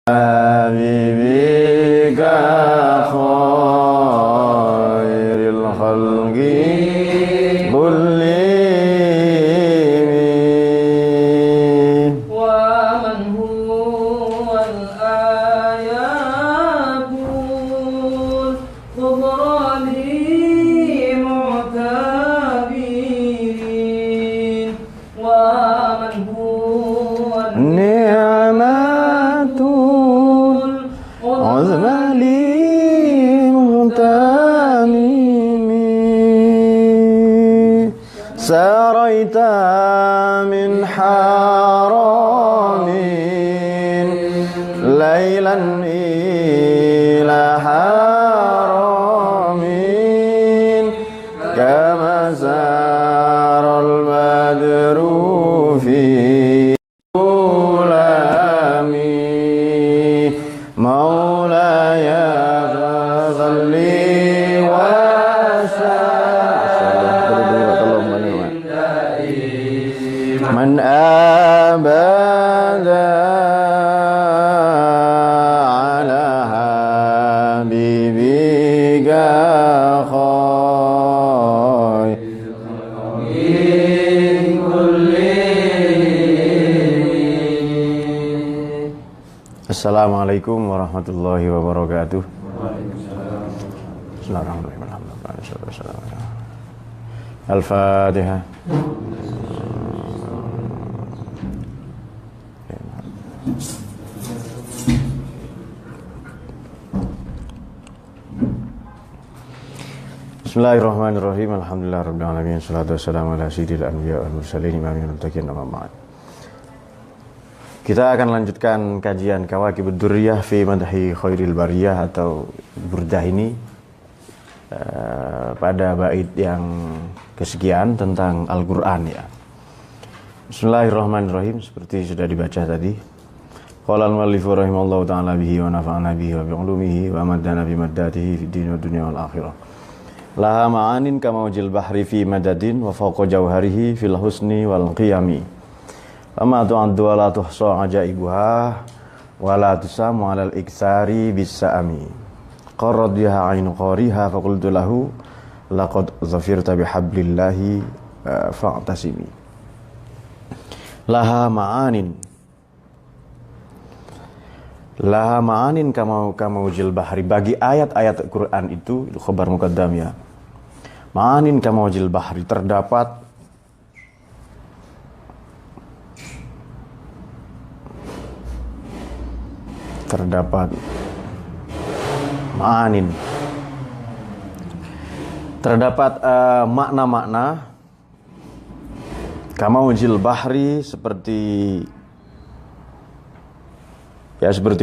Habibika khairil khalqi kullihim wa man huwal ayatul kubrali mu'tabirin wa man huwal ni'matul uzmali muhtamimi saraita min haramin laylan ila haramin kama saral badru fi ulami maulaya fadli wa man abada ala habibika khair Assalamualaikum warahmatullahi wabarakatuh. Bismillahirrahmanirrahim. Al-Fatihah. Bismillahirrahmanirrahim. Alhamdulillahirabbil alamin. Shalatu wassalamu ala sayyidil anbiya wal mursalin imamil muttaqin amma ba'd. Kita akan lanjutkan kajian Kawakibud Durriyah fi Madhi Khairil Bariyah atau burdah ini pada bait yang kesekian tentang Al-Qur'an ya. Bismillahirrahmanirrahim, seperti sudah dibaca tadi. Qala al-muallif rahimallahu ta'ala bihi wa nafa'ana bihi wa bi'ulumihi wa amaddana bi maddatihi fid din wa dunya wal akhirah. Laha ma'anin kamaujil bahri fi madadin wa fawqa jawharihi fil husni wal qiyami. Amma tu'addu wa la tuhsa ajaibuha wa la tusamu 'alal iksari bis-sa'ami. Qarrad biha 'ainu qariha fa qultu lahu laqad zafirta bihablillahi fa'tasimi. Laha ma'anin kamaujil bahri. Bagi ayat-ayat Al-Qur'an itu khabar muqaddam ya. Ma'anin kamaujil bahri, terdapat ma'anin, terdapat makna-makna kamaujil bahri seperti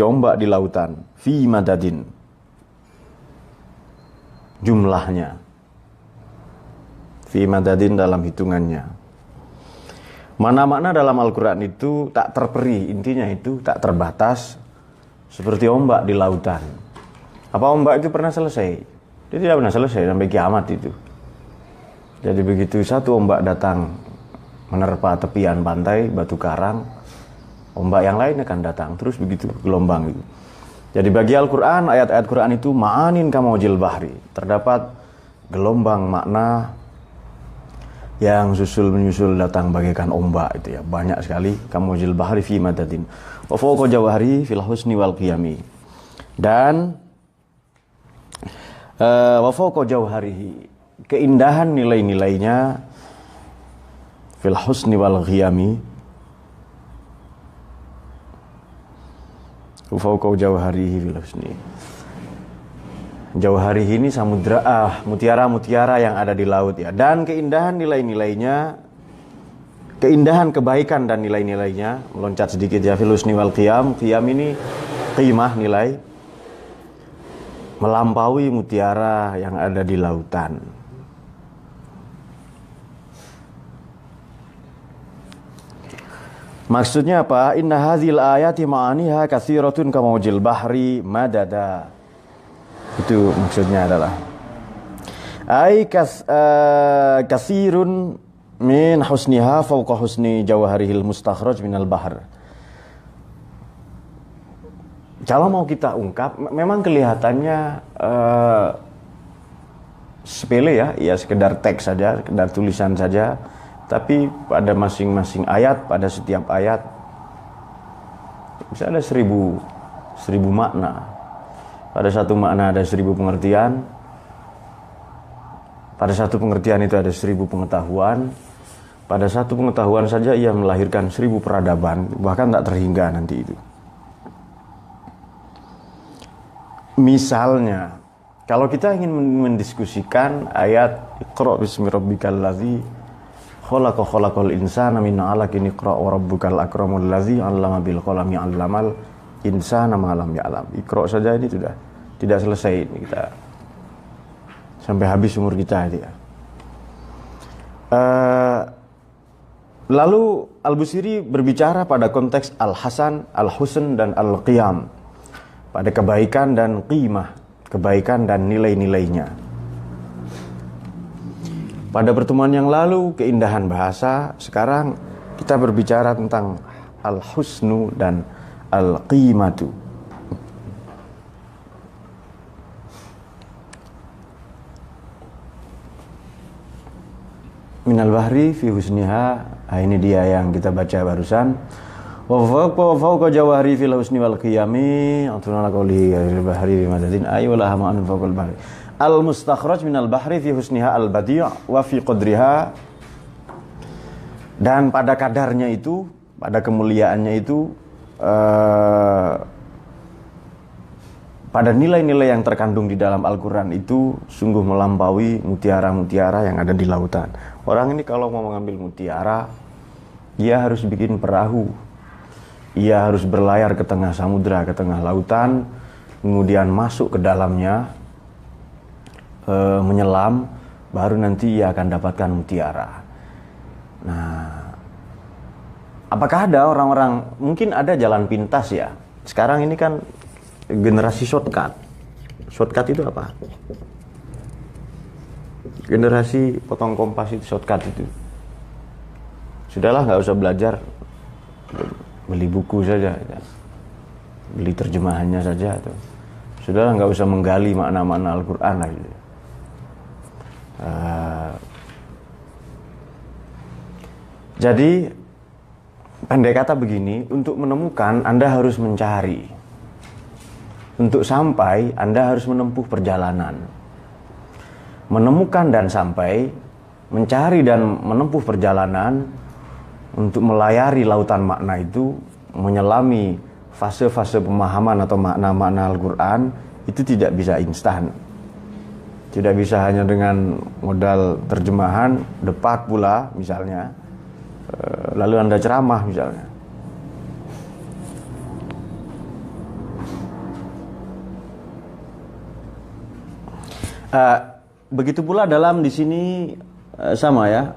ombak di lautan, fi madadin, jumlahnya, fi madadin dalam hitungannya. Makna-makna dalam Al-Quran itu tak terperi, intinya itu tak terbatas, seperti ombak di lautan. Apa ombak itu pernah selesai? Dia tidak pernah selesai sampai kiamat itu. Jadi begitu satu ombak datang menerpa tepian pantai, batu karang, ombak yang lain akan datang, terus begitu gelombang itu. Jadi bagi Al-Quran, ayat-ayat Quran itu ma'anin kamaujil bahri, terdapat gelombang makna yang susul-menyusul datang bagaikan ombak itu ya, banyak sekali. Kamaujil bahri fi madadin wa fawqa jawhari fil husni wal qiyami. Dan wa fawqa jawharihi, keindahan nilai-nilainya, fil husni wal qiyami, wa fawqa jawharihi fil husni. Jauharihi ini samudra, mutiara-mutiara yang ada di laut ya. Dan keindahan nilai-nilainya, keindahan kebaikan dan nilai-nilainya, meloncat sedikit ya, fil husni wal qiyam. Qiyam ini qimah, nilai, melampaui mutiara yang ada di lautan. Maksudnya apa? Inna hadzal ayati ma'aniha katsiratun kamaujil bahri madada. Itu maksudnya adalah katsirun min husniha fawqa husni jawharihil mustakhraj minal bahr. kalau mau kita ungkap, memang kelihatannya sepele ya sekedar teks saja, sekedar tulisan saja. Tapi pada masing-masing ayat, pada setiap ayat bisa ada 1000 makna. Pada satu makna ada 1000 pengertian. Pada satu pengertian itu ada 1000 pengetahuan. Pada satu pengetahuan saja ia melahirkan 1000 peradaban, bahkan tak terhingga nanti itu. Misalnya, kalau kita ingin mendiskusikan ayat Iqra bismi rabbikal ladzi khalaqal insana min 'alaqin iqra wa rabbukal akramul ladzi 'allama bil qalami 'allamal insana ma lam ya'lam. Iqra saja ini sudah tidak selesai ini kita sampai habis umur kita itu ya. Lalu Al-Busiri berbicara pada konteks Al-Hasan, Al-Husn dan Al-Qiyam, pada kebaikan dan qimah, kebaikan dan nilai-nilainya. Pada pertemuan yang lalu keindahan bahasa, sekarang kita berbicara tentang Al-Husnu dan Al-Qimatu. Minal bahri fi husniha, ini dia yang kita baca barusan. Wa fawqa jawahri fil husni wal qiyami, atuna qawli al-bahri bi madadin ay wala ma'an fawqa al-bahri. Al-mustakhraj minal bahri fi husniha al-badi' wa fi qadriha. Dan pada kadarnya itu, pada kemuliaannya itu, pada nilai-nilai yang terkandung di dalam Al-Quran itu sungguh melampaui mutiara-mutiara yang ada di lautan. Orang ini kalau mau mengambil mutiara, dia harus bikin perahu. Ia harus berlayar ke tengah samudra, ke tengah lautan, kemudian masuk ke dalamnya, menyelam, baru nanti ia akan dapatkan mutiara. Nah, apakah ada orang-orang, mungkin ada jalan pintas ya. Sekarang ini kan generasi shortcut. Shortcut itu apa? Generasi potong kompas itu shortcut itu. Sudahlah, nggak usah belajar, beli buku saja, beli terjemahannya saja. Sudahlah, nggak usah menggali makna-makna Al-Quran lah. Gitu. Jadi pendek kata begini, untuk menemukan Anda harus mencari. Untuk sampai Anda harus menempuh perjalanan. Menemukan dan sampai, mencari dan menempuh perjalanan untuk melayari lautan makna itu, menyelami fase-fase pemahaman atau makna-makna Al-Quran, itu tidak bisa instan. Tidak bisa hanya dengan modal terjemahan, depat pula misalnya, lalu Anda ceramah misalnya. Begitu pula dalam di sini sama ya,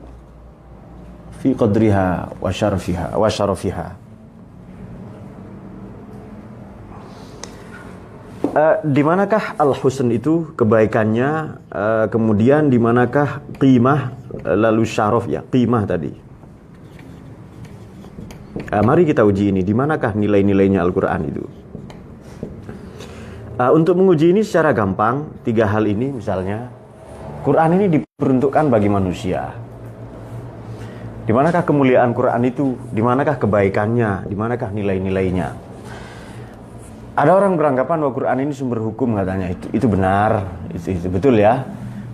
fi qadriha wa syarafiha. Di manakah al-husn itu kebaikannya, kemudian di manakah qimah, lalu syaraf ya, qimah tadi. Mari kita uji ini, di manakah nilai-nilainya Al-Quran itu. Untuk menguji ini secara gampang, 3 hal ini misalnya. Quran ini diperuntukkan bagi manusia. Di manakah kemuliaan Quran itu? Di manakah kebaikannya? Di manakah nilai-nilainya? Ada orang beranggapan bahwa Quran ini sumber hukum, katanya. Itu benar, itu betul ya.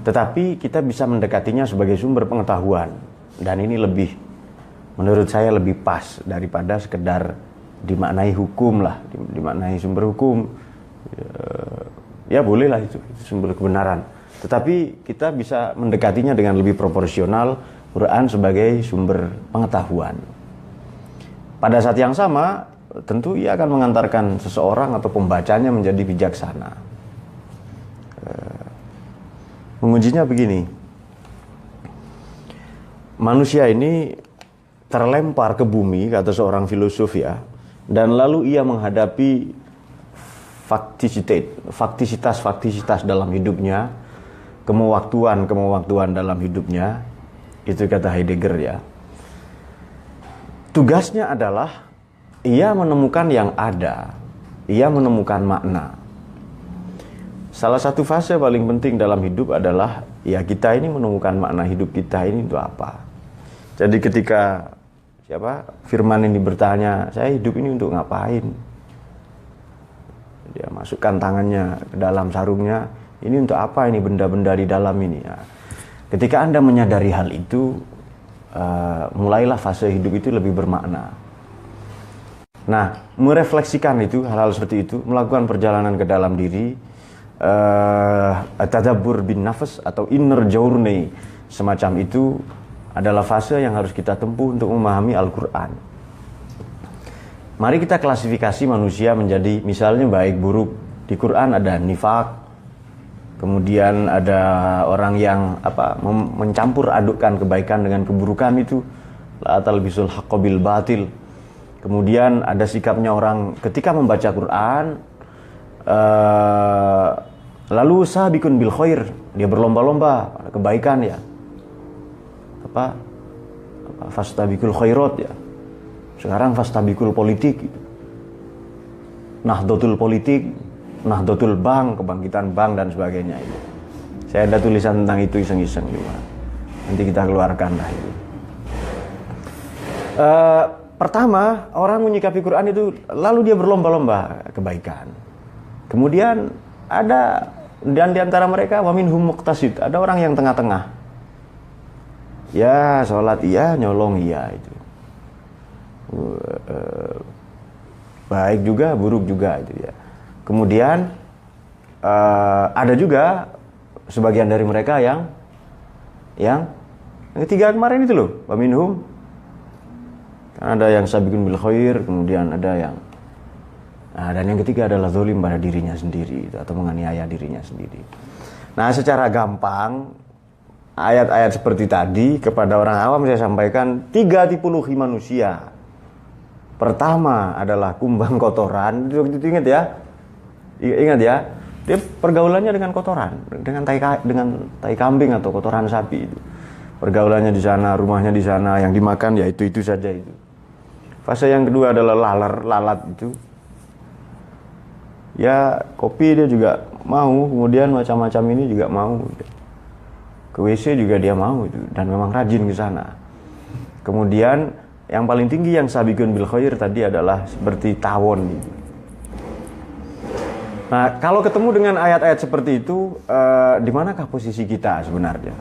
Tetapi kita bisa mendekatinya sebagai sumber pengetahuan. Dan ini lebih, menurut saya lebih pas daripada sekedar dimaknai hukum lah, dimaknai sumber hukum. Ya bolehlah itu sumber kebenaran. Tetapi kita bisa mendekatinya dengan lebih proporsional, Quran sebagai sumber pengetahuan. Pada saat yang sama, tentu ia akan mengantarkan seseorang atau pembacanya menjadi bijaksana. Mengujinya begini. Manusia ini terlempar ke bumi, kata seorang filosof ya, dan lalu ia menghadapi faktisitas dalam hidupnya, kemewaktuan dalam hidupnya, itu kata Heidegger ya. Tugasnya adalah ia menemukan yang ada, ia menemukan makna. Salah satu fase paling penting dalam hidup adalah ya kita ini menemukan makna hidup kita ini untuk apa. Jadi ketika Firman ini bertanya, saya hidup ini untuk ngapain? Dia masukkan tangannya ke dalam sarungnya, ini untuk apa ini benda-benda di dalam ini? Ya. Ketika Anda menyadari hal itu, mulailah fase hidup itu lebih bermakna. Nah, merefleksikan itu, hal-hal seperti itu, melakukan perjalanan ke dalam diri, tadabbur bin nafas atau inner journey semacam itu adalah fase yang harus kita tempuh untuk memahami Al-Quran. Mari kita klasifikasi manusia menjadi misalnya baik buruk. Di Quran ada nifak, kemudian ada orang yang mencampur adukkan kebaikan dengan keburukan itu, la talbisul haqqo bil batil. Kemudian ada sikapnya orang ketika membaca Quran, lalu sabiqun bil khair, dia berlomba-lomba kebaikan ya. Fastabiqul khairat ya. Sekarang fastabiqul politik gitu. Nahdlatul politik, Nahdlatul bank, kebangkitan bank dan sebagainya itu. Saya ada tulisan tentang itu iseng-iseng juga. Nanti kita keluarkan lah itu. Pertama, orang menyikapi Quran itu lalu dia berlomba-lomba kebaikan. Kemudian ada dan di antara mereka wa minhum muqtasid, ada orang yang tengah-tengah. Ya, sholat iya, nyolong iya itu. Baik juga, buruk juga itu ya. Kemudian ada juga sebagian dari mereka yang ketiga kemarin itu loh, wa minhum. Ada yang sabiqun bil khair, kemudian ada yang dan yang ketiga adalah zalim pada dirinya sendiri atau menganiaya dirinya sendiri. Nah, secara gampang ayat-ayat seperti tadi kepada orang awam saya sampaikan 3 tipologi manusia. Pertama adalah kumbang kotoran, itu ingat ya. Ingat ya, dia pergaulannya dengan kotoran, dengan tai kambing atau kotoran sapi itu. Pergaulannya di sana, rumahnya di sana, yang dimakan ya itu saja itu. Fase yang kedua adalah lalat itu. Ya, kopi dia juga mau, kemudian macam-macam ini juga mau. Ke WC juga dia mau itu, dan memang rajin ke sana. Kemudian yang paling tinggi yang sabiqun bil khair tadi adalah seperti tawon gitu. Nah, kalau ketemu dengan ayat-ayat seperti itu, di manakah posisi kita sebenarnya?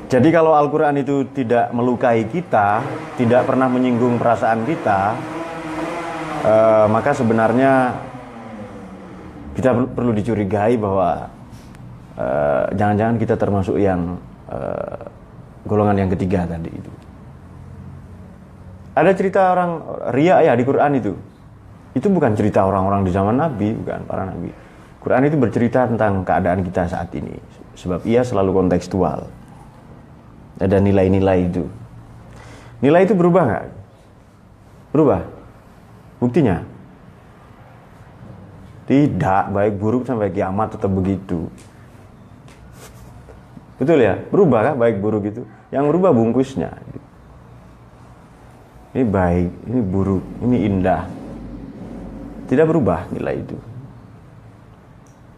Jadi kalau Al-Quran itu tidak melukai kita, tidak pernah menyinggung perasaan kita, maka sebenarnya kita perlu dicurigai bahwa jangan-jangan kita termasuk yang golongan yang ketiga tadi itu. Ada cerita orang riya ya di Quran itu. Itu bukan cerita orang-orang di zaman Nabi, bukan para Nabi. Quran itu bercerita tentang keadaan kita saat ini. Sebab ia selalu kontekstual. Ada nilai-nilai itu. Nilai itu berubah nggak? Berubah. Buktinya? Tidak, baik buruk sampai kiamat tetap begitu. Betul ya? Berubah kan baik buruk itu? Yang berubah bungkusnya. Ini baik, ini buruk, ini indah. Tidak berubah nilai itu.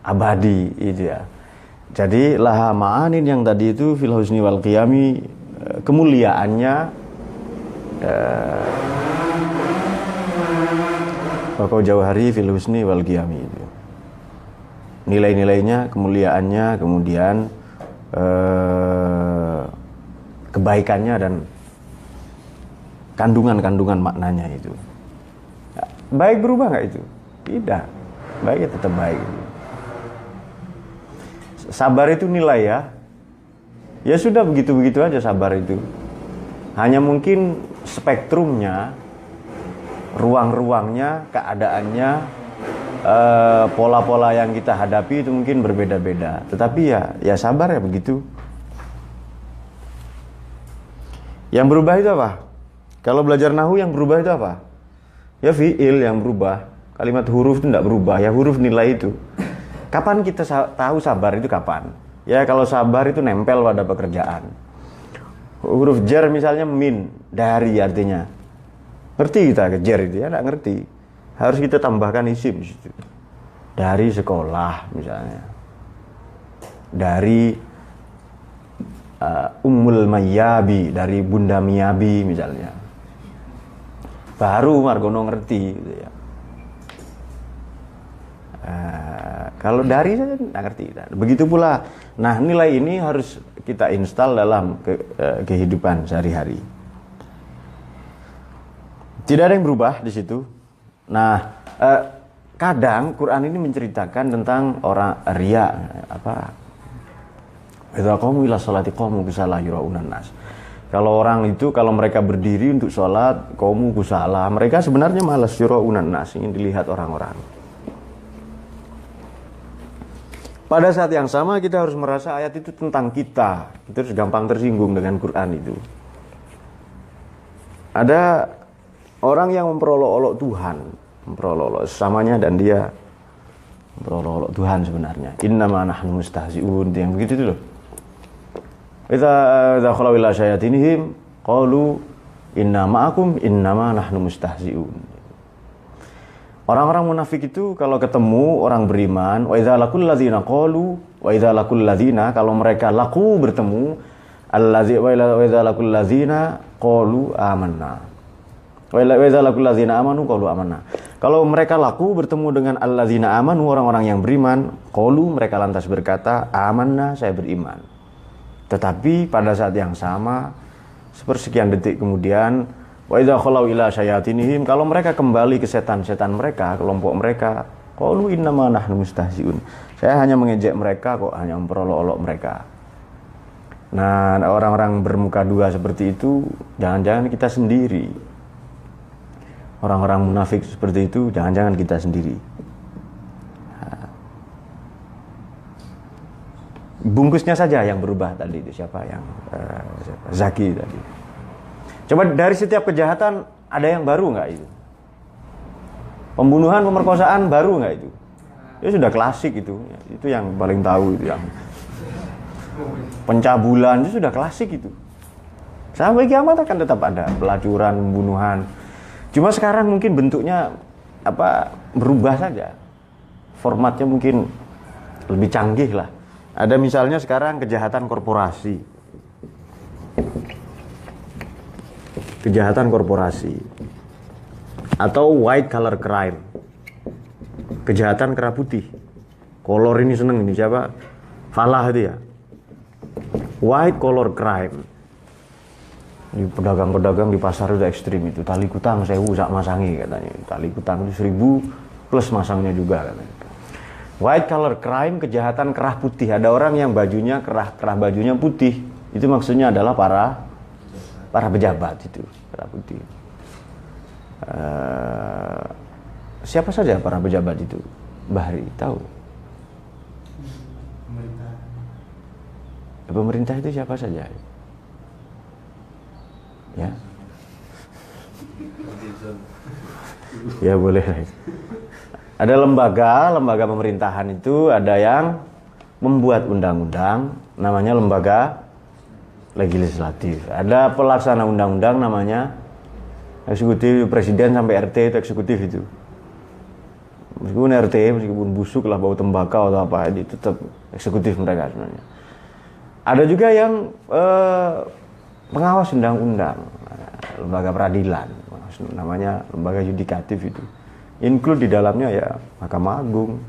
Abadi itu ya. Jadi laha ma'anin yang tadi itu fil husni wal qiyami, kemuliaannya Bakau jauhari fil husni wal qiyami itu. Nilai-nilainya, kemuliaannya, kemudian kebaikannya dan kandungan-kandungan maknanya itu. Baik berubah nggak itu? Tidak. Baik tetap baik. Sabar itu nilai ya. Ya sudah begitu-begitu aja sabar itu. Hanya mungkin spektrumnya, ruang-ruangnya, keadaannya, pola-pola yang kita hadapi itu mungkin berbeda-beda. Tetapi ya sabar ya begitu. Yang berubah itu apa? Kalau belajar nahu yang berubah itu apa? Ya fi'il yang berubah. Kalimat huruf itu tidak berubah. Ya huruf nilai itu. Kapan kita tahu sabar itu kapan? Ya kalau sabar itu nempel pada pekerjaan. Huruf jar misalnya min, dari artinya. Ngerti kita kejar itu ya, nggak ngerti. Harus kita tambahkan isim di situ. Dari sekolah misalnya. Dari Ummul Mayyabi, dari Bunda Miyabi misalnya. Baru Margono ngerti gitu ya. Kalau dari saya nggak ngerti. Begitu pula. Nah, nilai ini harus kita install dalam kehidupan sehari-hari. Tidak ada yang berubah di situ. Nah, kadang Quran ini menceritakan tentang orang riya, idza qamu ila sholati qamu kusala yuraunan nas. Kalau orang itu, kalau mereka berdiri untuk sholat, qamu kusala, mereka sebenarnya malas, yuraunan nas, ingin dilihat orang-orang. Pada saat yang sama kita harus merasa ayat itu tentang kita. Kita harus gampang tersinggung dengan Quran itu. Ada orang yang memperolok-olok Tuhan, memperolok-olok sesamanya, dan dia memperolok-olok Tuhan sebenarnya. Innama nahnu mustahzi'un, yang begitu itu loh. Idza khalu ila syayatinihim qalu inna ma'akum innama nahnu mustahzi'un. Orang-orang munafik itu kalau ketemu orang beriman, wa idza laqul ladzina qalu wa idza laqul ladzina, kalau mereka laku bertemu, allazi wa idza laqul ladzina qalu amanna. Wa idza laqul ladzina amanu qalu amanna. Kalau mereka laku bertemu dengan alladzina amanu, orang-orang yang beriman, qalu, mereka lantas berkata, amanna, saya beriman. Tetapi pada saat yang sama, sepersekian detik kemudian, wa idza khalau ila syayatinihim, kalau mereka kembali ke setan-setan mereka, kelompok mereka, qalu innama nahnu mustahzi'un, saya hanya mengejek mereka kok, hanya memperolok-olok mereka. Nah, orang-orang bermuka dua seperti itu, jangan-jangan kita sendiri. Orang-orang munafik seperti itu, jangan-jangan kita sendiri. Bungkusnya saja yang berubah tadi itu siapa yang Zaki tadi. Coba dari setiap kejahatan ada yang baru nggak itu? Pembunuhan, pemerkosaan baru nggak itu? Itu sudah klasik itu yang paling tahu itu, yang pencabulan itu sudah klasik itu. Sampai kiamat akan tetap ada pelacuran, pembunuhan. Cuma sekarang mungkin bentuknya berubah saja. Formatnya mungkin lebih canggih lah. Ada misalnya sekarang kejahatan korporasi. Kejahatan korporasi. Atau white collar crime. Kejahatan kera putih. Kolor ini seneng, ini siapa? Falah itu ya. White collar crime. Di pedagang-pedagang di pasar udah ekstrim itu. Tali kutang 1000 sak masangi katanya. Tali kutang itu 1000 plus masangnya juga katanya. White collar crime, kejahatan kerah putih. Ada orang yang bajunya kerah bajunya putih. Itu maksudnya adalah para pejabat itu, kerah putih. Siapa saja para pejabat itu? Bahri tahu? Pemerintah itu siapa saja? Ya. Ya boleh. Ada lembaga pemerintahan itu, ada yang membuat undang-undang, namanya lembaga legislatif. Ada pelaksana undang-undang namanya eksekutif, presiden sampai RT itu eksekutif itu. Meskipun RT, meskipun busuk lah bau tembakau atau apa, itu tetap eksekutif mereka sebenarnya. Ada juga yang pengawas undang-undang, lembaga peradilan, namanya lembaga yudikatif itu. Include di dalamnya ya Mahkamah Agung,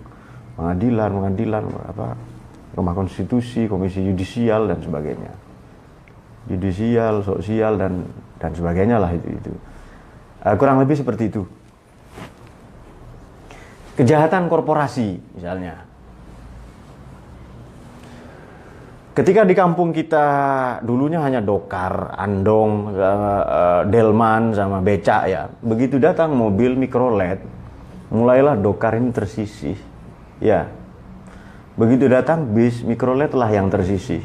pengadilan, Mahkamah Konstitusi, Komisi Yudisial dan sebagainya. Yudisial, sosial dan sebagainya lah itu. Kurang lebih seperti itu. Kejahatan korporasi misalnya. Ketika di kampung kita dulunya hanya dokar, andong, delman sama becak ya. Begitu datang mobil mikrolet, mulailah dokar ini tersisih. Ya. Begitu datang bis, mikrolet lah yang tersisih.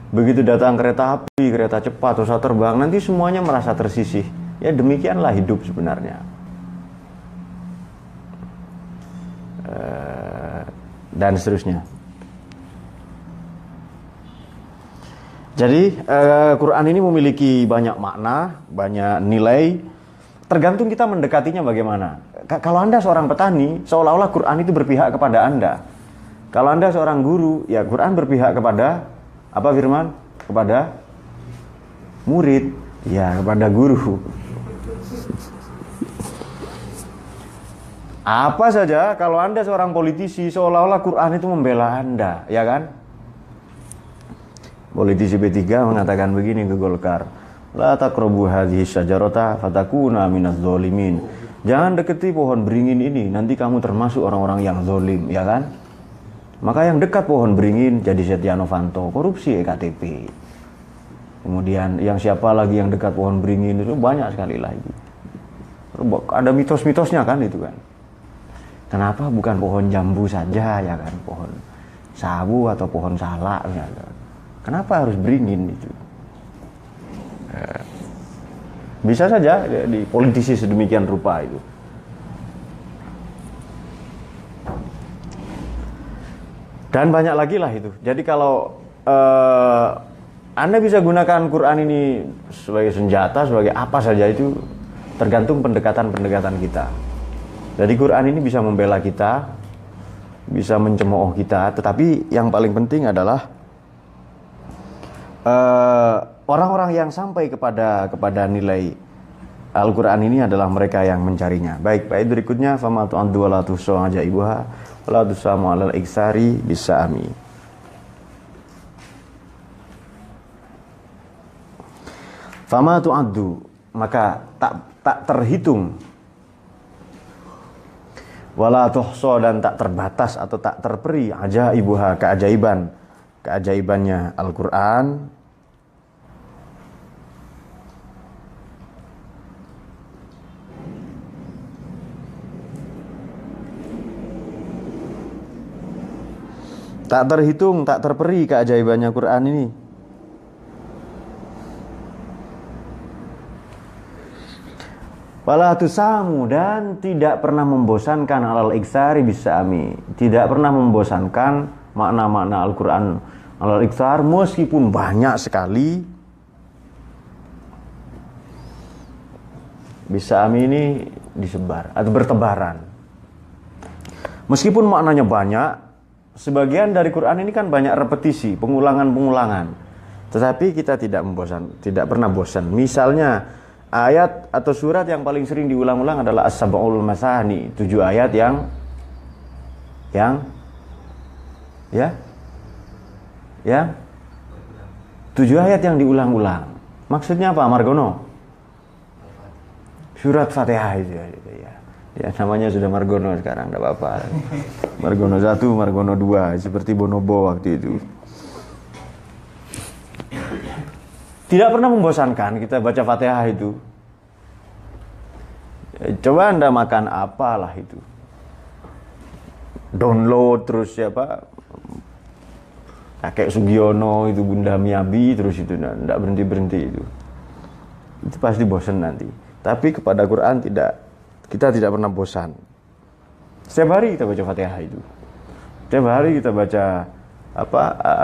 Begitu datang kereta api, kereta cepat, pesawat terbang, nanti semuanya merasa tersisih. Ya demikianlah hidup sebenarnya. Dan seterusnya. Jadi Quran ini memiliki banyak makna, banyak nilai, tergantung kita mendekatinya bagaimana. Kalau Anda seorang petani, seolah-olah Quran itu berpihak kepada Anda. Kalau Anda seorang guru, ya Quran berpihak kepada apa firman? Kepada murid, ya kepada guru. Apa saja kalau Anda seorang politisi, seolah-olah Quran itu membela Anda, ya kan? Politisi P3 mengatakan begini ke Golkar, la taqrabu hadhihi syajarata fatakuna minaz zalimin. Jangan deketi pohon beringin ini, nanti kamu termasuk orang-orang yang zalim, ya kan? Maka yang dekat pohon beringin jadi Setia Novanto, korupsi EKTP. Kemudian yang siapa lagi yang dekat pohon beringin itu banyak sekali lagi. Ada mitos-mitosnya kan itu kan. Kenapa bukan pohon jambu saja ya kan, pohon sawu atau pohon salak ya kan? Kenapa harus beringin itu? Bisa saja di politisi sedemikian rupa itu. Dan banyak lagi lah itu. Jadi kalau Anda bisa gunakan Quran ini sebagai senjata, sebagai apa saja itu tergantung pendekatan-pendekatan kita. Jadi Quran ini bisa membela kita, bisa mencemooh kita, tetapi yang paling penting adalah orang-orang yang sampai kepada nilai Al-Quran ini adalah mereka yang mencarinya. Baik, bait berikutnya fama tu'addu wa la tuhsa ajaibuha wa la tusamu 'alal iksari bisami. Fama tu'addu, maka tak terhitung, wala tuhsa dan tak terbatas atau tak terperi ajaibuha, keajaibannya Al-Quran. Tak terhitung, tak terperi keajaibannya Quran ini. Wala tusamu, dan tidak pernah membosankan alal iksari bisami. Tidak pernah membosankan makna-makna Al-Quran alal iksar, meskipun banyak sekali. Bisami ini disebar atau bertebaran. Meskipun maknanya banyak, sebagian dari Quran ini kan banyak repetisi, pengulangan-pengulangan. Tetapi kita tidak pernah bosan. Misalnya ayat atau surat yang paling sering diulang-ulang adalah As-Sab'ul Masani, 7 ayat yang 7 ayat yang diulang-ulang. Maksudnya apa, Margono? Surat Fatihah itu ya. Ya namanya sudah Margono sekarang, enggak apa-apa. Margono 1, Margono 2, seperti Bonobo waktu itu. Tidak pernah membosankan kita baca Fatihah itu. Coba Anda makan apalah itu. Download terus siapa? Kakek Sugiono itu, Bunda Miyabi terus itu, enggak berhenti-berhenti itu. Itu pasti bosan nanti. Tapi kepada Quran kita tidak pernah bosan. Setiap hari kita baca Fatihah itu. Setiap hari kita baca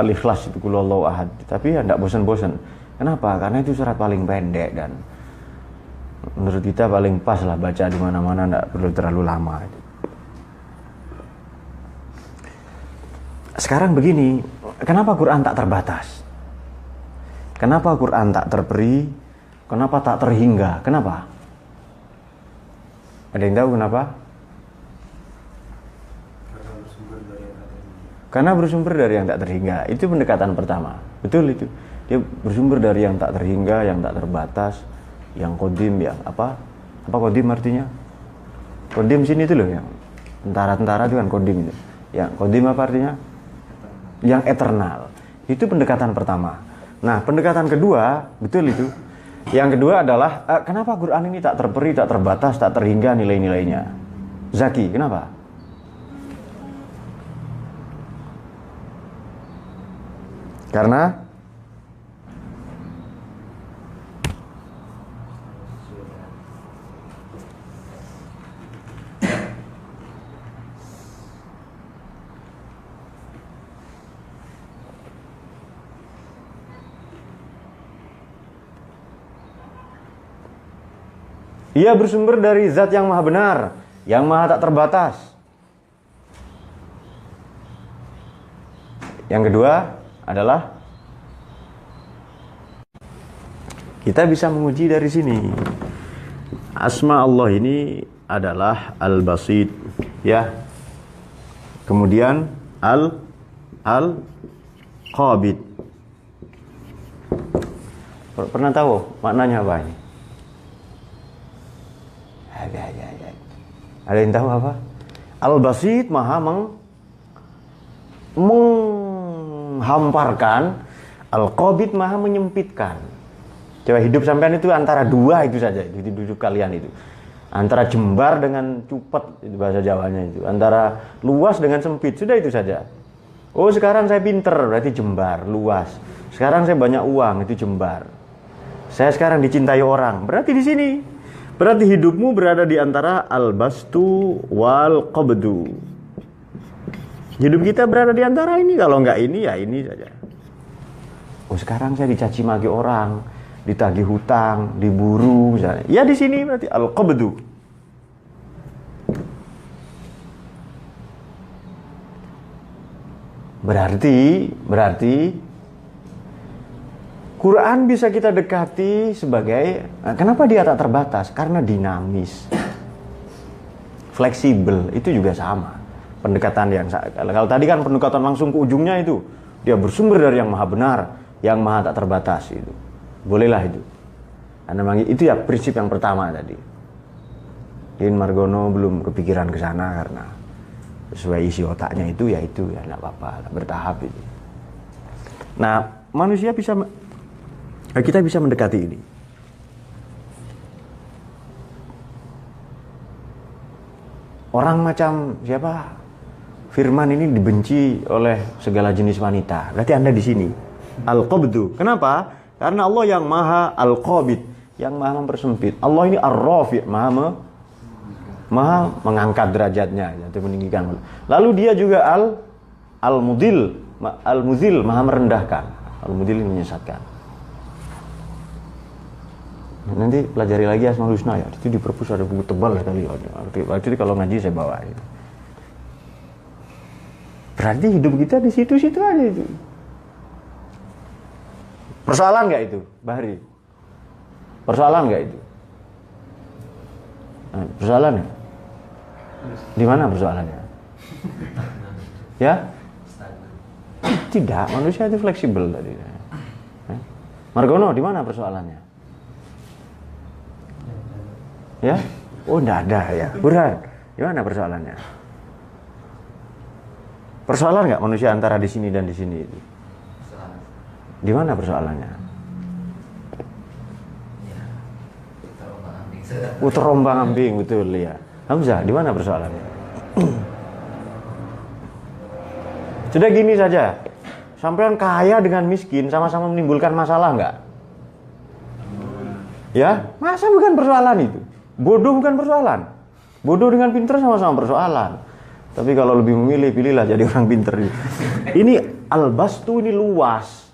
Al-Ikhlas itu, Qul Huwallahu Ahad. Tapi ya enggak bosan-bosan. Kenapa? Karena itu surat paling pendek dan menurut kita paling pas lah baca di mana-mana, enggak perlu terlalu lama. Sekarang begini, kenapa Quran tak terbatas? Kenapa Quran tak terperi? Kenapa tak terhingga? Kenapa? Ada yang tahu kenapa? Karena bersumber dari yang tak terhingga. Itu pendekatan pertama. Betul itu. Dia bersumber dari yang tak terhingga, yang tak terbatas, yang kodim, yang apa kodim artinya? Kodim sini itu loh, yang tentara-tentara itu kan kodim itu. Yang kodim apa artinya? Yang eternal. Itu pendekatan pertama. Nah, pendekatan kedua, betul itu. Yang kedua adalah kenapa Quran ini tak terperi, tak terbatas, tak terhingga nilai-nilainya? Zaki, kenapa? Karena Ia bersumber dari zat yang maha benar, yang maha tak terbatas. Yang kedua adalah kita bisa menguji dari sini. Asma Allah ini adalah Al-Basit, ya. Kemudian Al-Qabid. Pernah tahu maknanya apa ini? Ada yang tahu apa? Al-Basit maha menghamparkan, Al-Qabid maha menyempitkan. Coba hidup sampean itu antara dua itu saja, itu hidup kalian itu. Antara jembar dengan cupet, itu bahasa Jawanya itu. Antara luas dengan sempit, sudah itu saja. Oh, sekarang saya pinter, berarti jembar, luas. Sekarang saya banyak uang, itu jembar. Saya sekarang dicintai orang, berarti di sini. Berarti hidupmu berada di antara al-bastu wal qabdu. Hidup kita berada di antara ini. Kalau enggak ini, ya ini saja. Oh, sekarang saya dicaci maki orang, ditagih hutang, diburu misalnya. Ya di sini berarti al-qabdu. Berarti Quran bisa kita dekati sebagai, kenapa dia tak terbatas? Karena dinamis, fleksibel, itu juga sama. Pendekatan yang, kalau tadi kan pendekatan langsung ke ujungnya itu, dia bersumber dari yang maha benar, yang maha tak terbatas itu. Bolehlah itu. Karena itu ya prinsip yang pertama tadi. Din Margono belum kepikiran ke sana karena sesuai isi otaknya itu ya enggak apa-apa, bertahap itu. Nah, manusia bisa, kita bisa mendekati ini. Orang macam siapa? Firman ini dibenci oleh segala jenis wanita. Berarti Anda di sini. Al-Qabdu. Kenapa? Karena Allah yang maha Al-Qabid, yang maha mempersempit. Allah ini Ar-Rafi', maha mengangkat derajatnya, yaitu meninggikan. Lalu dia juga Al-Mudil, Al-Muzil, maha merendahkan. Al-Mudil ini menyesatkan. Nanti pelajari lagi Asmaul Husna ya. Itu di perpus ada buku tebal ya kali. Jadi kalau ngaji saya bawa itu. Berarti hidup kita di situ-situ aja itu. Persoalan nggak itu, Bahri? Persoalan nggak itu? Persoalan ya? Di mana persoalannya? Ya? Tidak, manusia itu fleksibel tadi. Margono, di mana persoalannya? Ya? Oh, enggak ada ya. Burhan, di mana persoalannya? Persoalan nggak manusia antara di sini dan di sini itu? Di mana persoalannya? Terombang-ambing, betul ya. Hamzah, di mana persoalannya? Sudah gini saja. Sampean kaya dengan miskin sama-sama menimbulkan masalah nggak? Ya, masa bukan persoalan itu? Bodoh bukan persoalan. Bodoh dengan pintar sama-sama persoalan. Tapi kalau lebih memilih, pilihlah jadi orang pintar. Ini al-bastu ini luas.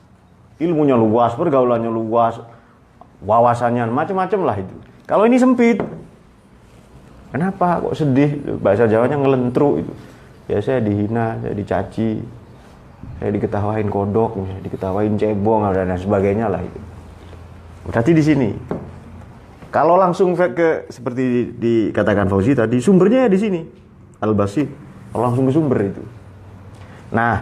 Ilmunya luas, pergaulannya luas, wawasannya macam-macam lah itu. Kalau ini sempit, kenapa kok sedih? Bahasa Jawanya ngelentruk itu. Ya saya dihina, saya dicaci, saya diketawain kodok, diketawain cebong dan sebagainya lah itu. Berarti di sini. Kalau langsung ke seperti dikatakan Fauzi tadi, sumbernya ya di sini. Al-Basit. Kalau langsung ke sumber itu. Nah,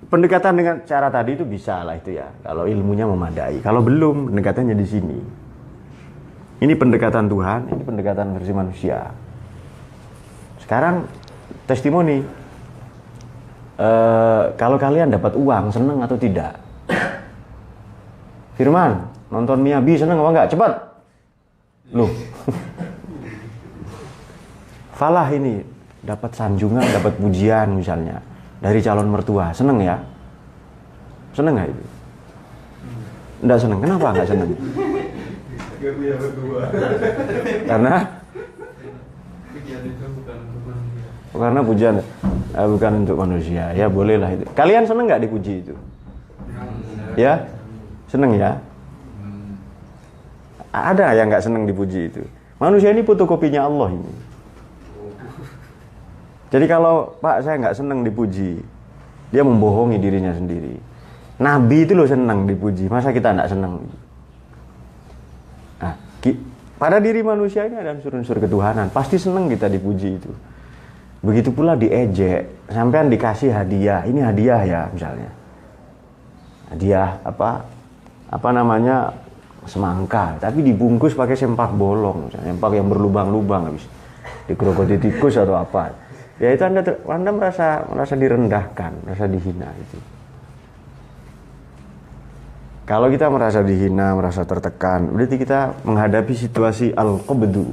pendekatan dengan cara tadi itu bisa lah itu ya. Kalau ilmunya memadai. Kalau belum, pendekatannya di sini. Ini pendekatan Tuhan, ini pendekatan versi manusia. Sekarang testimoni. Kalau kalian dapat uang, senang atau tidak? Firman, nonton Miyabi senang apa enggak? Cepat. Loh. Falah ini dapat sanjungan, dapat pujian misalnya dari calon mertua, seneng ya? Seneng nggak itu? Nggak seneng. Kenapa nggak seneng? Karena pujian bukan untuk manusia. Ya bolehlah itu. Kalian seneng nggak dipuji itu? Ya, seneng ya? Ada yang nggak seneng dipuji itu? Manusia ini fotokopinya Allah ini. Jadi kalau Pak saya nggak senang dipuji, dia membohongi dirinya sendiri. Nabi itu loh senang dipuji, masa kita nggak senang? Nah, pada diri manusia ini ada unsur-unsur ketuhanan, pasti senang kita dipuji itu. Begitu pula diejek, sampean dikasih hadiah, ini hadiah ya misalnya. Hadiah apa namanya, semangka, tapi dibungkus pakai sempak bolong, sempak yang berlubang-lubang, habis digerogoti tikus atau apa. Ya itu Anda merasa direndahkan, merasa dihina itu. Kalau kita merasa dihina, merasa tertekan, berarti kita menghadapi situasi al-qabdu.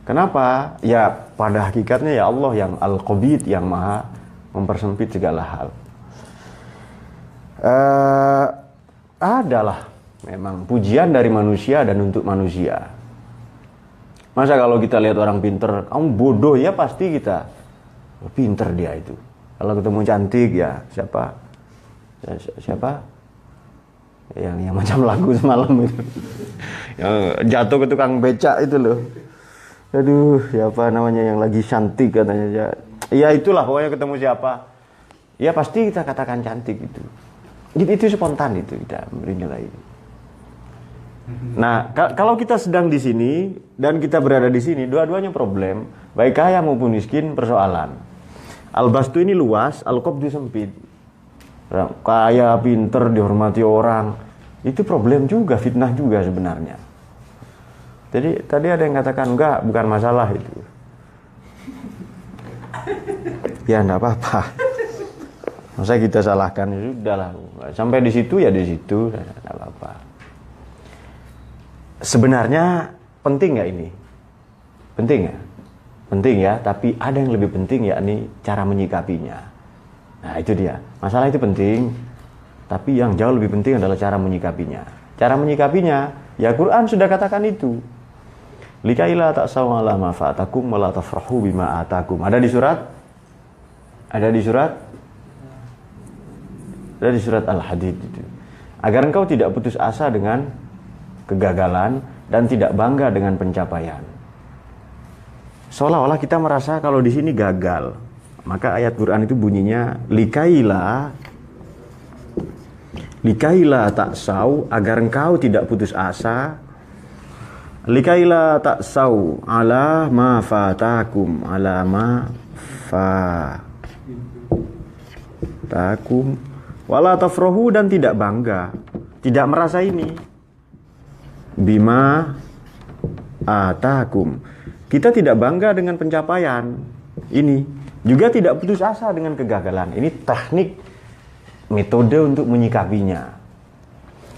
Kenapa? Ya pada hakikatnya ya Allah yang al-qabid, yang maha mempersempit segala hal. Adalah memang pujian dari manusia dan untuk manusia. Masa kalau kita lihat orang pinter, kamu bodoh, ya pasti kita pinter dia itu. Kalau ketemu cantik ya siapa yang macam lagu semalam itu, yang jatuh ke tukang becak itu loh. Aduh, siapa namanya yang lagi cantik katanya ya. Ya itulah pokoknya ketemu siapa, ya pasti kita katakan cantik itu. Itu spontan itu, kita beri nilai. Nah, kalau kita sedang di sini dan kita berada di sini, dua-duanya problem, baik kaya maupun miskin persoalan. Al-bastu ini luas, al-qabdu sempit. Kaya, pinter, dihormati orang, itu problem juga, fitnah juga sebenarnya. Jadi tadi ada yang katakan enggak, bukan masalah itu. Ya enggak apa-apa. Masa kita salahkan, ya sudahlah. Sampai di situ ya di situ, enggak apa-apa. Sebenarnya penting nggak ini? Penting ya? Penting ya, tapi ada yang lebih penting, yakni cara menyikapinya. Nah itu dia, masalah itu penting, tapi yang jauh lebih penting adalah cara menyikapinya. Cara menyikapinya, ya Quran sudah katakan itu. Likaila ta'saw ala ma fa'atakum wa la tafrahu bima atakum. Ada di surat? Ada di surat? Ada di surat Al-Hadid itu. Agar engkau tidak putus asa dengan kegagalan dan tidak bangga dengan pencapaian. Seolah-olah kita merasa kalau di sini gagal. Maka ayat Quran itu bunyinya likaila ta'saw, agar engkau tidak putus asa. Likaila ta'saw ala ma fatakum, ala ma fatakum wala tafrahu, dan tidak bangga, tidak merasa ini bima atakum. Kita tidak bangga dengan pencapaian ini, juga tidak putus asa dengan kegagalan. Ini teknik, metode untuk menyikapinya.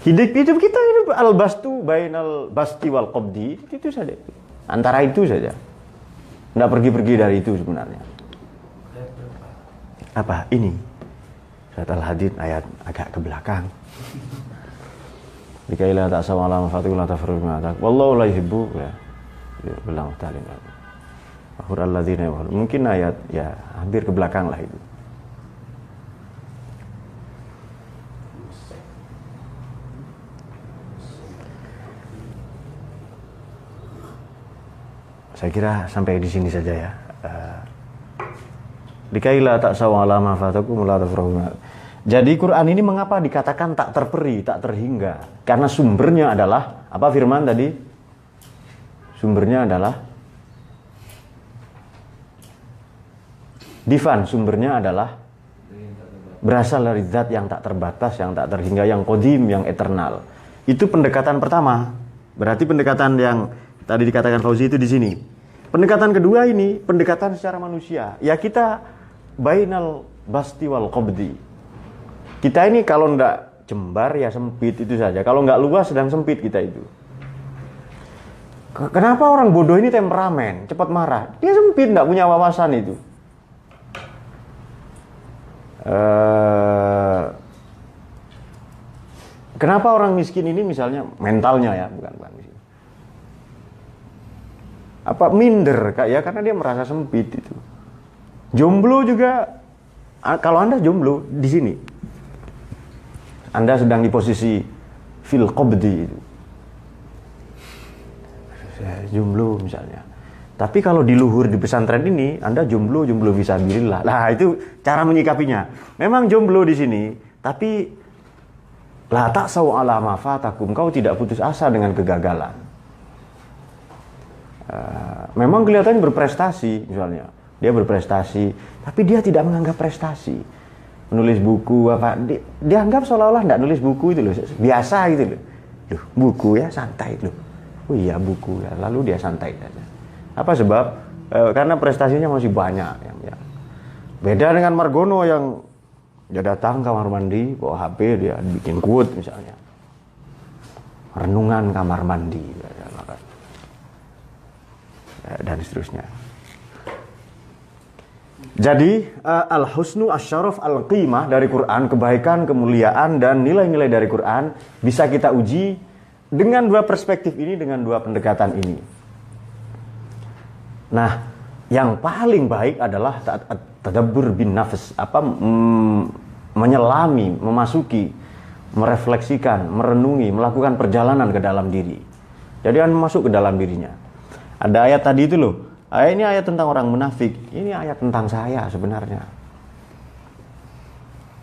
Hidup kita hidup al-bastu bainal basti wal qabdi, itu saja. Antara itu saja. Tidak pergi-pergi dari itu sebenarnya. Apa? Ini surat Al-Hadid ayat agak ke belakang. Likaila ta'saw ala ma fatakum la tafrahu bima atakum wallahu la yuhibbu ya. Bilang tadi. Mungkin ayat ya hampir ke belakang lah itu. Saya kira sampai di sini saja ya. Likaila ta'saw ala ma fatakum la tafrahu. Jadi Quran ini mengapa dikatakan tak terperi, tak terhingga? Karena sumbernya adalah apa firman tadi? Sumbernya adalah Difan, sumbernya adalah berasal dari zat yang tak terbatas, yang tak terhingga, yang qadim, yang eternal. Itu pendekatan pertama. Berarti pendekatan yang tadi dikatakan Fauzi itu di sini. Pendekatan kedua ini pendekatan secara manusia. Ya kita bainal basti wal qabdi. Kita ini kalau ndak jembar ya sempit itu saja. Kalau nggak luas sedang sempit kita itu. Kenapa orang bodoh ini temperamen, cepat marah? Dia sempit, ndak punya wawasan itu. Kenapa orang miskin ini misalnya mentalnya ya bukan miskin. Apa minder ya karena dia merasa sempit itu. Jomblo juga, kalau Anda jomblo di sini, Anda sedang di posisi fil qabdi itu. jomblo misalnya. Tapi kalau di luhur di pesantren ini, Anda jomblo fisabilillah. Nah, itu cara menyikapinya. Memang jomblo di sini, tapi la ta'sau ala ma fatakum, kau tidak putus asa dengan kegagalan. Memang kelihatannya berprestasi misalnya. Dia berprestasi, tapi dia tidak menganggap prestasi. Menulis buku apa, dia anggap seolah-olah tidak nulis buku itu loh, biasa gitu loh. Loh, buku ya santai loh. Oh iya buku ya, lalu dia santai saja. Apa sebab? Karena prestasinya masih banyak. Ya. Beda dengan Margono yang dia datang kamar mandi, bawa HP, dia bikin quote misalnya. Renungan kamar mandi. Dan seterusnya. Jadi, al-husnu asyaraf al-qimah dari Quran, kebaikan, kemuliaan, dan nilai-nilai dari Quran bisa kita uji dengan dua perspektif ini, dengan dua pendekatan ini. Nah, yang paling baik adalah tadabbur bin nafs, menyelami, memasuki, merefleksikan, merenungi, melakukan perjalanan ke dalam diri. Jadi masuk ke dalam dirinya. Ada ayat tadi itu loh. Ini ayat tentang orang munafik. Ini ayat tentang saya sebenarnya.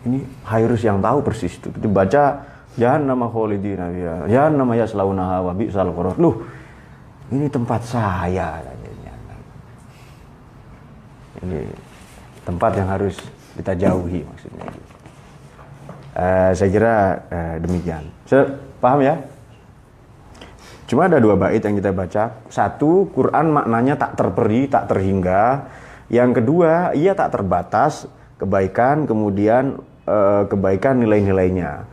Ini Hairus yang tahu persis itu. Dibaca jahannama khalidina fiha, jahannama yaslaunaha wa bi'sal qarar. Loh, ini tempat saya. Ini tempat yang harus kita jauhi maksudnya. Saya kira demikian. Paham ya? Cuma ada dua bait yang kita baca. Satu, Quran maknanya tak terperi, tak terhingga. Yang kedua, ia tak terbatas kebaikan, kemudian kebaikan nilai-nilainya.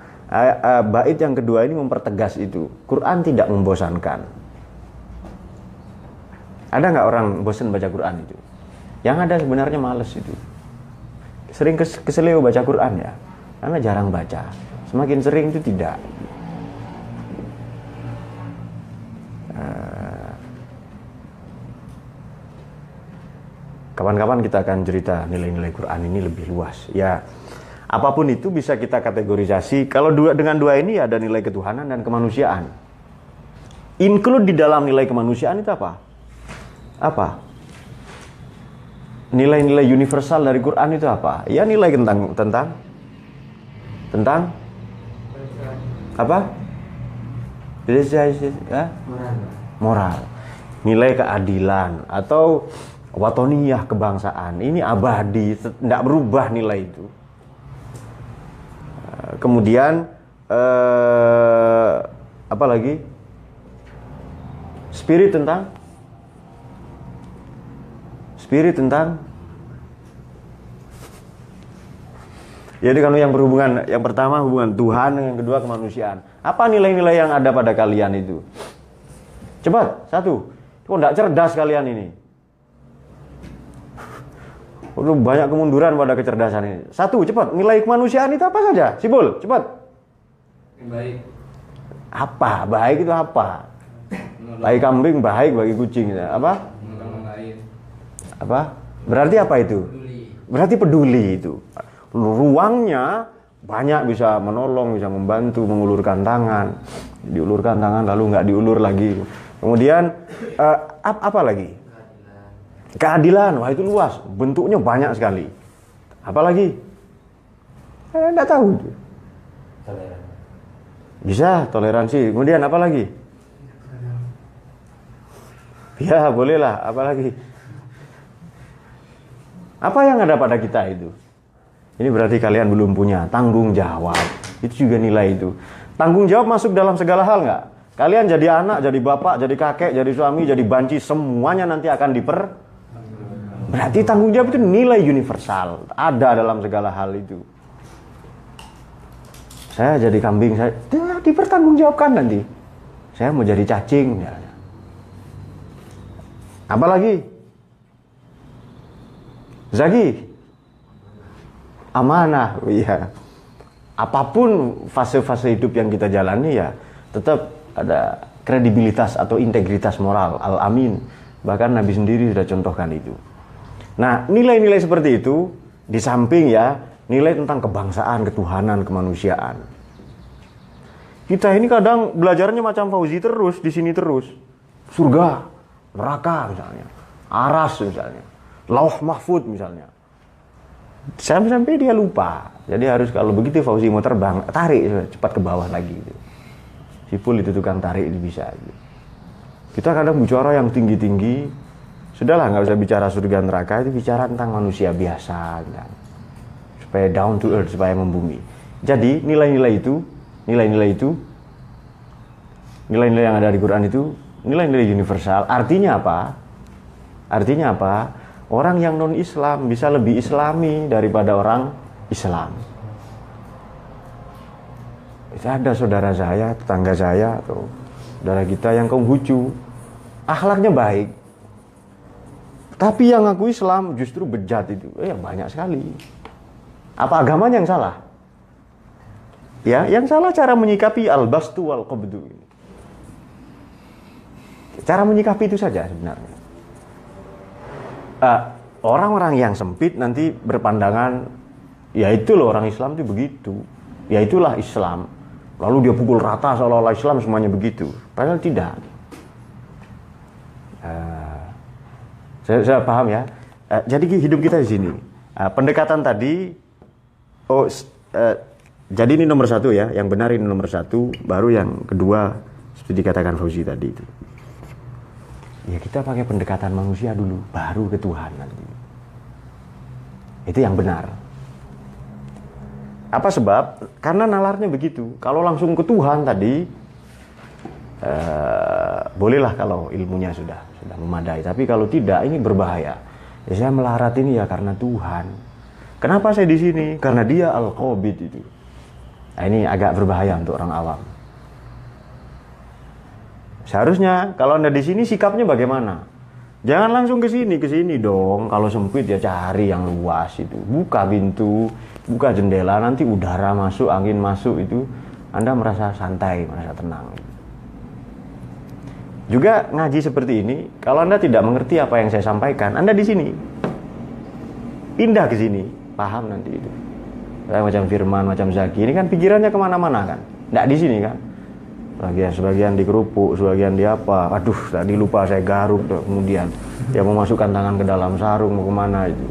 Bait yang kedua ini mempertegas itu. Quran tidak membosankan. Ada nggak orang bosan baca Quran itu? Yang ada sebenarnya males itu. Sering keseleo baca Quran ya, karena jarang baca. Semakin sering itu tidak. Kapan-kapan kita akan cerita nilai-nilai Quran ini lebih luas. Ya, apapun itu bisa kita kategorisasi. Kalau dengan dua ini ada nilai ketuhanan dan kemanusiaan. Include di dalam nilai kemanusiaan itu apa? Apa? Nilai-nilai universal dari Quran itu apa? Ya nilai tentang apa? Moral. Nilai keadilan atau watoniyah kebangsaan. Ini abadi, tidak berubah nilai itu. Kemudian apa lagi? Spirit tentang jadi kalau yang berhubungan, yang pertama hubungan Tuhan, yang kedua kemanusiaan. Apa nilai-nilai yang ada pada kalian itu? Cepat, satu. Kok tidak cerdas kalian ini? Udah banyak kemunduran pada kecerdasan ini. Satu, cepat. Nilai kemanusiaan itu apa saja? Sibul, cepat. Baik. Apa? Baik itu apa? Baik kambing, baik bagi kucing. Apa? Apa? Berarti apa itu? Berarti peduli itu. Ruangnya banyak, bisa menolong, bisa membantu, mengulurkan tangan. Diulurkan tangan lalu nggak diulur lagi. Kemudian apa lagi? Keadilan. Wah itu luas. Bentuknya banyak sekali. Apa lagi? Nggak tahu. Bisa toleransi. Kemudian apa lagi? Ya bolehlah. Apa lagi? Apa yang ada pada kita itu? Ini berarti kalian belum punya tanggung jawab. Itu juga nilai itu. Tanggung jawab masuk dalam segala hal nggak? Kalian jadi anak, jadi bapak, jadi kakek, jadi suami, jadi banci, semuanya nanti akan Berarti tanggung jawab itu nilai universal. Ada dalam segala hal itu. Saya jadi kambing, saya dipertanggungjawabkan nanti. Saya mau jadi cacing. Apa lagi? Zaki, amanah, iya. Apapun fase-fase hidup yang kita jalani ya, tetap ada kredibilitas atau integritas moral, al-amin. Bahkan Nabi sendiri sudah contohkan itu. Nah, nilai-nilai seperti itu, di samping ya, nilai tentang kebangsaan, ketuhanan, kemanusiaan. Kita ini kadang belajarnya macam Fauzi terus, di sini terus. surga, neraka misalnya, aras misalnya, lauh mahfud misalnya. Sampai dia lupa. Jadi harus kalau begitu Fauzi mau terbang, tarik cepat ke bawah lagi. Gitu. Sipul itu tukang tarik itu bisa. Gitu. Kita kadang bicara yang tinggi-tinggi, sudahlah nggak usah bicara surga neraka, itu bicara tentang manusia biasa, gitu. Supaya down to earth, supaya membumi. Jadi nilai-nilai yang ada di Quran itu nilai-nilai universal. Artinya apa? Orang yang non-Islam bisa lebih Islami daripada orang Islam. Ada saudara saya, tetangga saya, atau saudara kita yang Konghucu, akhlaknya baik. Tapi yang ngaku Islam justru bejat itu. Banyak sekali. Apa agamanya yang salah? Ya, yang salah cara menyikapi al-bastu wal-qabdu. Cara menyikapi itu saja sebenarnya. Orang-orang yang sempit nanti berpandangan, ya itu loh orang Islam itu begitu. Ya itulah Islam. Lalu dia pukul rata seolah-olah Islam semuanya begitu. Padahal tidak. Saya paham ya. Jadi hidup kita di sini. Pendekatan tadi, jadi ini nomor 1 ya. Yang benar ini nomor 1. Baru yang kedua seperti dikatakan Fauzi tadi itu. Ya kita pakai pendekatan manusia dulu, baru ke Tuhan nanti. Itu yang benar. Apa sebab? Karena nalarnya begitu. Kalau langsung ke Tuhan tadi, bolehlah kalau ilmunya sudah memadai. Tapi kalau tidak, ini berbahaya. Ya, saya melarat ini ya karena Tuhan. Kenapa saya di sini? Karena dia Al-Qabid itu. Nah, ini agak berbahaya untuk orang awam. Seharusnya kalau Anda di sini sikapnya bagaimana? Jangan langsung ke sini dong. Kalau sempit ya cari yang luas itu. Buka pintu, buka jendela, nanti udara masuk, angin masuk itu. Anda merasa santai, merasa tenang. Juga ngaji seperti ini, kalau Anda tidak mengerti apa yang saya sampaikan, Anda di sini. Pindah ke sini, paham nanti itu. Kayak macam Firman, macam Zaki, ini kan pikirannya kemana-mana kan. Nggak di sini kan. Sebagian di kerupuk, sebagian di apa. Aduh, tadi lupa saya garuk tuh. Kemudian dia memasukkan tangan ke dalam sarung, mau kemana itu.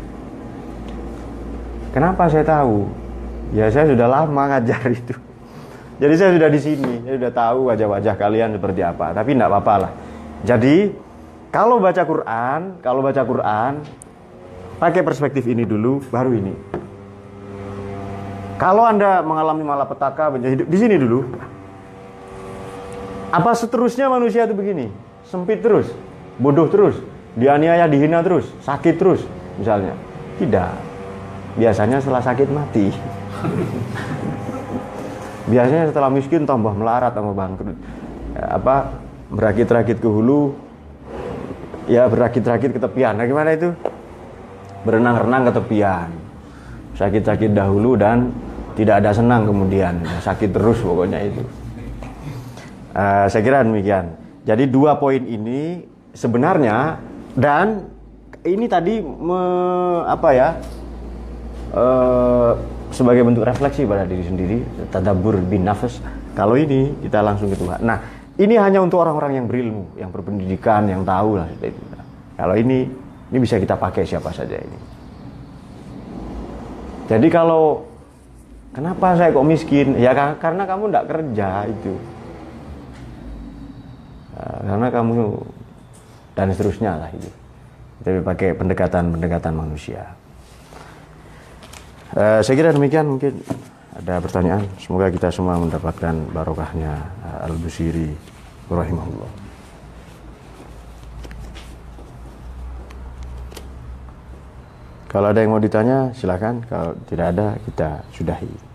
Kenapa saya tahu? Ya saya sudah lama ngajar itu. Jadi saya sudah di sini, saya sudah tahu wajah-wajah kalian seperti apa. Tapi enggak apa-apa lah. Jadi kalau baca Quran, pakai perspektif ini dulu, baru ini. Kalau Anda mengalami malapetaka, hidup di sini dulu. Apa seterusnya manusia itu begini? Sempit terus, bodoh terus, dianiaya, dihina terus, sakit terus, misalnya. Tidak. Biasanya setelah sakit mati. Biasanya setelah miskin tambah melarat, tambah bangkrut. Berakit-rakit ke hulu, ya berakit-rakit ke tepian. Nah, gimana itu? Berenang-renang ke tepian. Sakit-sakit dahulu dan tidak ada senang kemudian. Sakit terus pokoknya itu. Saya kira demikian. Jadi 2 poin ini sebenarnya, dan ini tadi sebagai bentuk refleksi pada diri sendiri, tadabbur bin nafas. Kalau ini kita langsung ke Tuhan. Nah, ini hanya untuk orang-orang yang berilmu, yang berpendidikan, yang tahu lah. Kalau ini bisa kita pakai siapa saja ini. Jadi kalau kenapa saya kok miskin? Ya karena kamu tidak kerja itu. Karena kamu dan seterusnya lah itu. Tapi pakai pendekatan manusia. Saya kira demikian, mungkin ada pertanyaan. Semoga kita semua mendapatkan barokahnya Al-Busiri rahimahullah. Kalau ada yang mau ditanya silakan. Kalau tidak ada kita sudahi.